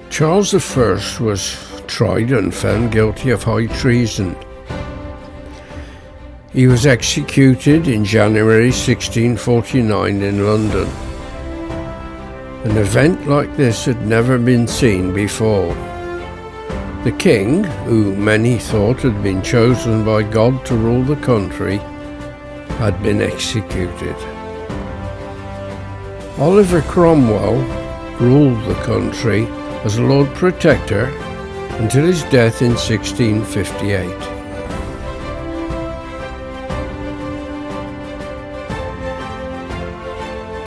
Charles I was tried and found guilty of high treason. He was executed in January 1649 in London. An event like this had never been seen before. The king, who many thought had been chosen by God to rule the country, had been executed. Oliver Cromwell ruled the country as Lord Protector until his death in 1658.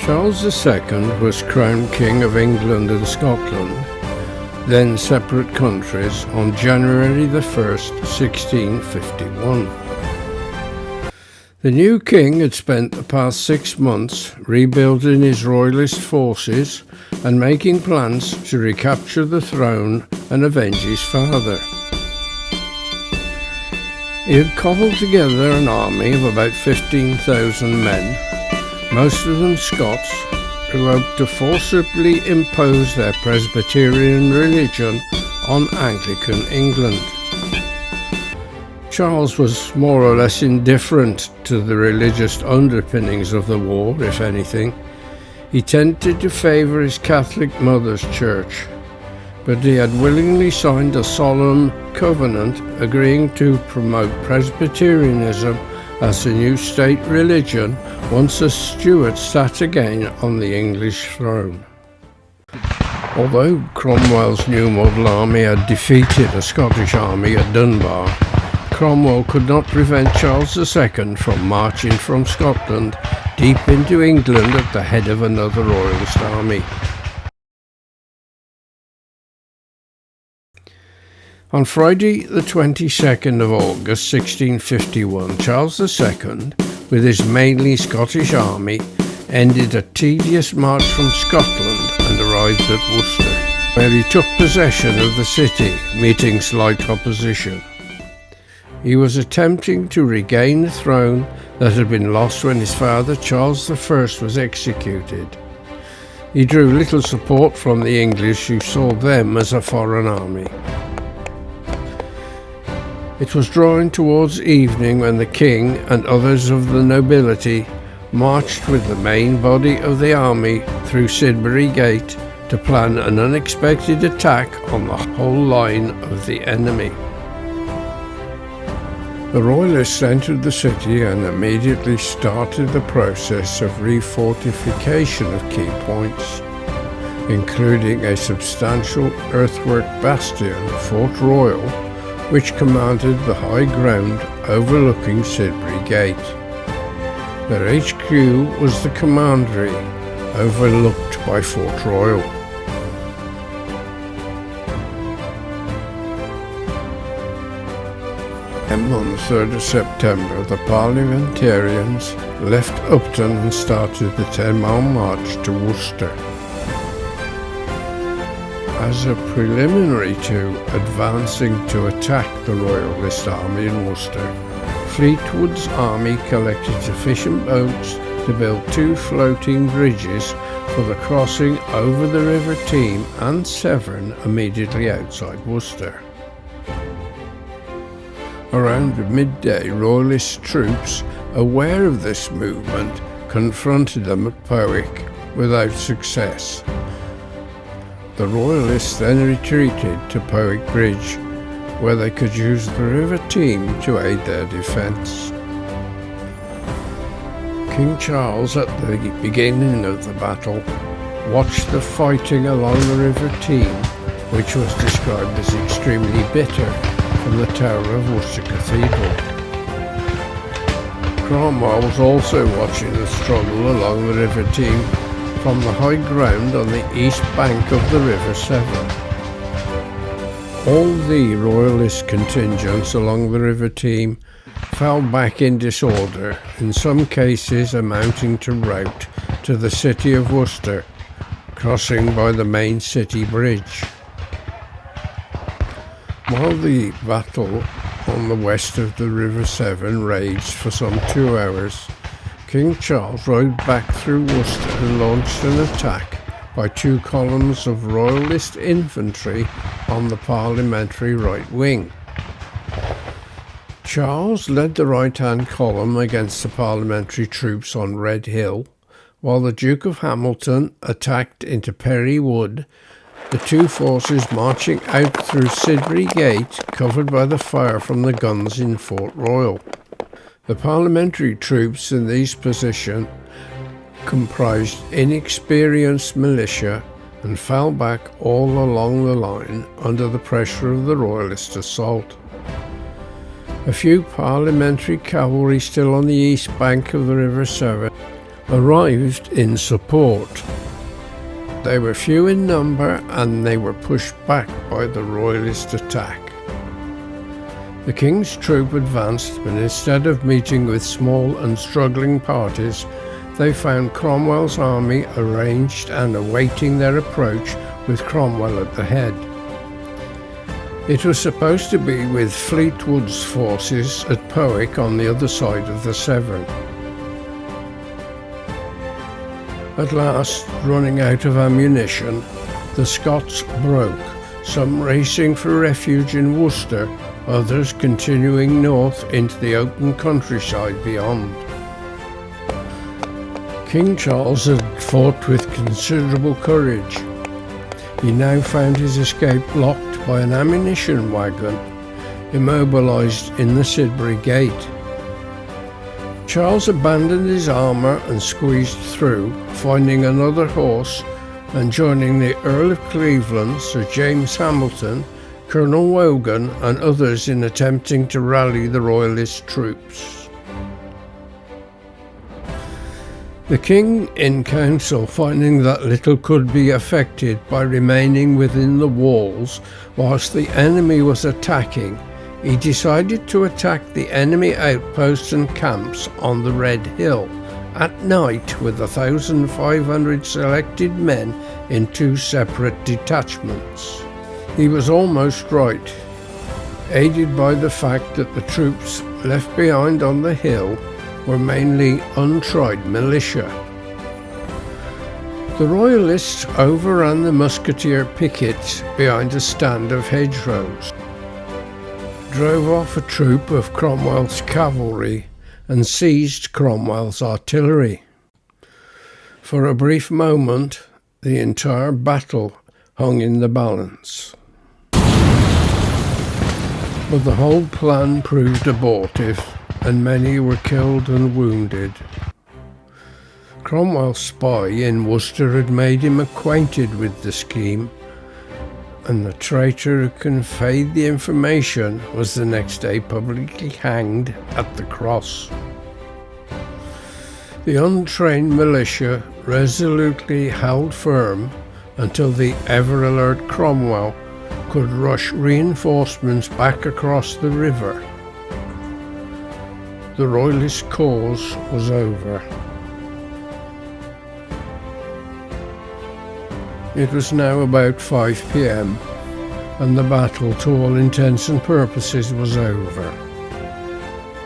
Charles II was crowned King of England and Scotland, then separate countries, on January the 1st, 1651. The new king had spent the past 6 months rebuilding his Royalist forces and making plans to recapture the throne and avenge his father. He had cobbled together an army of about 15,000 men, most of them Scots, who hoped to forcibly impose their Presbyterian religion on Anglican England. Charles was more or less indifferent to the religious underpinnings of the war, if anything. He tended to favour his Catholic mother's church, but he had willingly signed a solemn covenant agreeing to promote Presbyterianism as a new state religion once the Stuarts sat again on the English throne. Although Cromwell's new model army had defeated a Scottish army at Dunbar, Cromwell could not prevent Charles II from marching from Scotland deep into England at the head of another Royalist army. On Friday the 22nd of August 1651, Charles II, with his mainly Scottish army, ended a tedious march from Scotland and arrived at Worcester, where he took possession of the city, meeting slight opposition. He was attempting to regain the throne that had been lost when his father Charles I was executed. He drew little support from the English, who saw them as a foreign army. It was drawing towards evening when the king and others of the nobility marched with the main body of the army through Sidbury Gate to plan an unexpected attack on the whole line of the enemy. The Royalists entered the city and immediately started the process of refortification of key points, including a substantial earthwork bastion, Fort Royal, which commanded the high ground overlooking Sidbury Gate. Their HQ was the commandery, overlooked by Fort Royal. On the 3rd of September, the Parliamentarians left Upton and started the 10-mile march to Worcester. As a preliminary to advancing to attack the Royalist army in Worcester, Fleetwood's army collected sufficient boats to build 2 floating bridges for the crossing over the River Teme and Severn immediately outside Worcester. Around midday, Royalist troops, aware of this movement, confronted them at Powick without success. The Royalists then retreated to Powick Bridge, where they could use the River Teme to aid their defence. King Charles, at the beginning of the battle, watched the fighting along the River Teme, which was described as extremely bitter, from the tower of Worcester Cathedral. Cromwell was also watching the struggle along the River Teme from the high ground on the east bank of the River Severn. All the Royalist contingents along the River Teme fell back in disorder, in some cases amounting to rout, to the city of Worcester, crossing by the main city bridge. While the battle on the west of the River Severn raged for some 2 hours, King Charles rode back through Worcester and launched an attack by 2 columns of Royalist infantry on the parliamentary right wing. Charles led the right-hand column against the parliamentary troops on Red Hill, while the Duke of Hamilton attacked into Perry Wood, the 2 forces marching out through Sidbury Gate, covered by the fire from the guns in Fort Royal. The parliamentary troops in these positions comprised inexperienced militia and fell back all along the line under the pressure of the Royalist assault. A few parliamentary cavalry still on the east bank of the River Severn arrived in support. They were few in number and they were pushed back by the Royalist attack. The King's troop advanced, but instead of meeting with small and struggling parties, they found Cromwell's army arranged and awaiting their approach with Cromwell at the head. It was supposed to be with Fleetwood's forces at Powick on the other side of the Severn. At last, running out of ammunition, the Scots broke, some racing for refuge in Worcester, others continuing north into the open countryside beyond. King Charles had fought with considerable courage. He now found his escape blocked by an ammunition wagon immobilised in the Sidbury Gate. Charles abandoned his armour and squeezed through, finding another horse and joining the Earl of Cleveland, Sir James Hamilton, Colonel Wogan and others in attempting to rally the Royalist troops. The King in council, finding that little could be effected by remaining within the walls whilst the enemy was attacking, he decided to attack the enemy outposts and camps on the Red Hill at night with 1,500 selected men in 2 separate detachments. He was almost right, aided by the fact that the troops left behind on the hill were mainly untried militia. The Royalists overran the musketeer pickets behind a stand of hedgerows, drove off a troop of Cromwell's cavalry and seized Cromwell's artillery. For a brief moment, the entire battle hung in the balance. But the whole plan proved abortive, and many were killed and wounded. Cromwell's spy in Worcester had made him acquainted with the scheme, and the traitor who conveyed the information was the next day publicly hanged at the cross. The untrained militia resolutely held firm until the ever-alert Cromwell could rush reinforcements back across the river. The Royalist cause was over. It was now about 5 p.m. and the battle, to all intents and purposes, was over,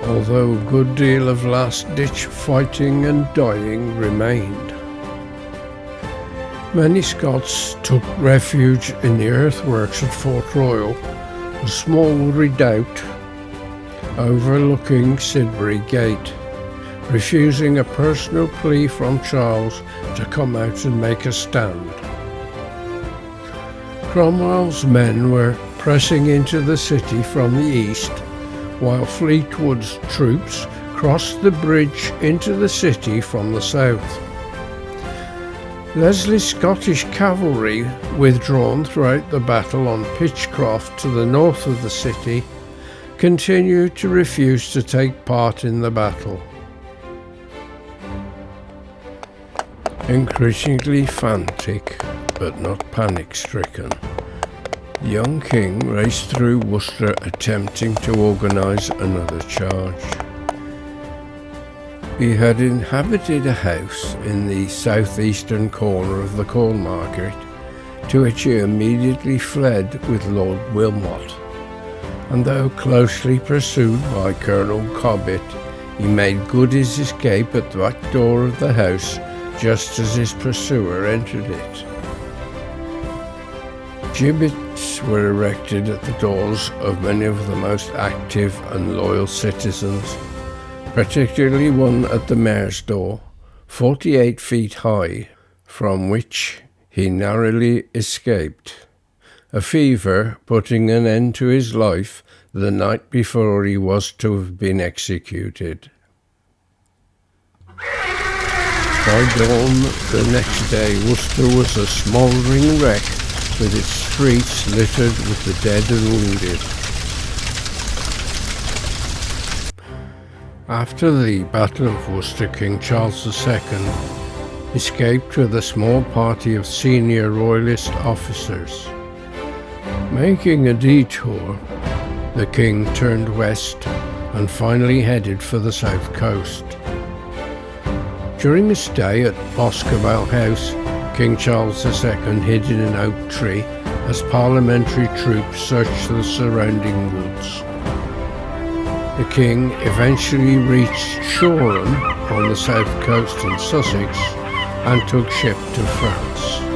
although a good deal of last-ditch fighting and dying remained. Many Scots took refuge in the earthworks at Fort Royal, a small redoubt overlooking Sidbury Gate, refusing a personal plea from Charles to come out and make a stand. Cromwell's men were pressing into the city from the east, while Fleetwood's troops crossed the bridge into the city from the south. Leslie's Scottish cavalry, withdrawn throughout the battle on Pitchcroft to the north of the city, continued to refuse to take part in the battle. Increasingly frantic, but not panic-stricken, the young king raced through Worcester attempting to organise another charge. He had inhabited a house in the southeastern corner of the Corn Market, to which he immediately fled with Lord Wilmot. and though closely pursued by Colonel Cobbett, he made good his escape at the back door of the house just as his pursuer entered it. Gibbets were erected at the doors of many of the most active and loyal citizens, particularly one at the mayor's door, 48 feet high, from which he narrowly escaped, a fever putting an end to his life the night before he was to have been executed. By dawn the next day, Worcester was a smouldering wreck, with its streets littered with the dead and wounded. After the Battle of Worcester, King Charles II escaped with a small party of senior Royalist officers. Making a detour, the king turned west and finally headed for the south coast. During his stay at Boscobel House, King Charles II hid in an oak tree as parliamentary troops searched the surrounding woods. The king eventually reached Shoreham on the south coast in Sussex and took ship to France.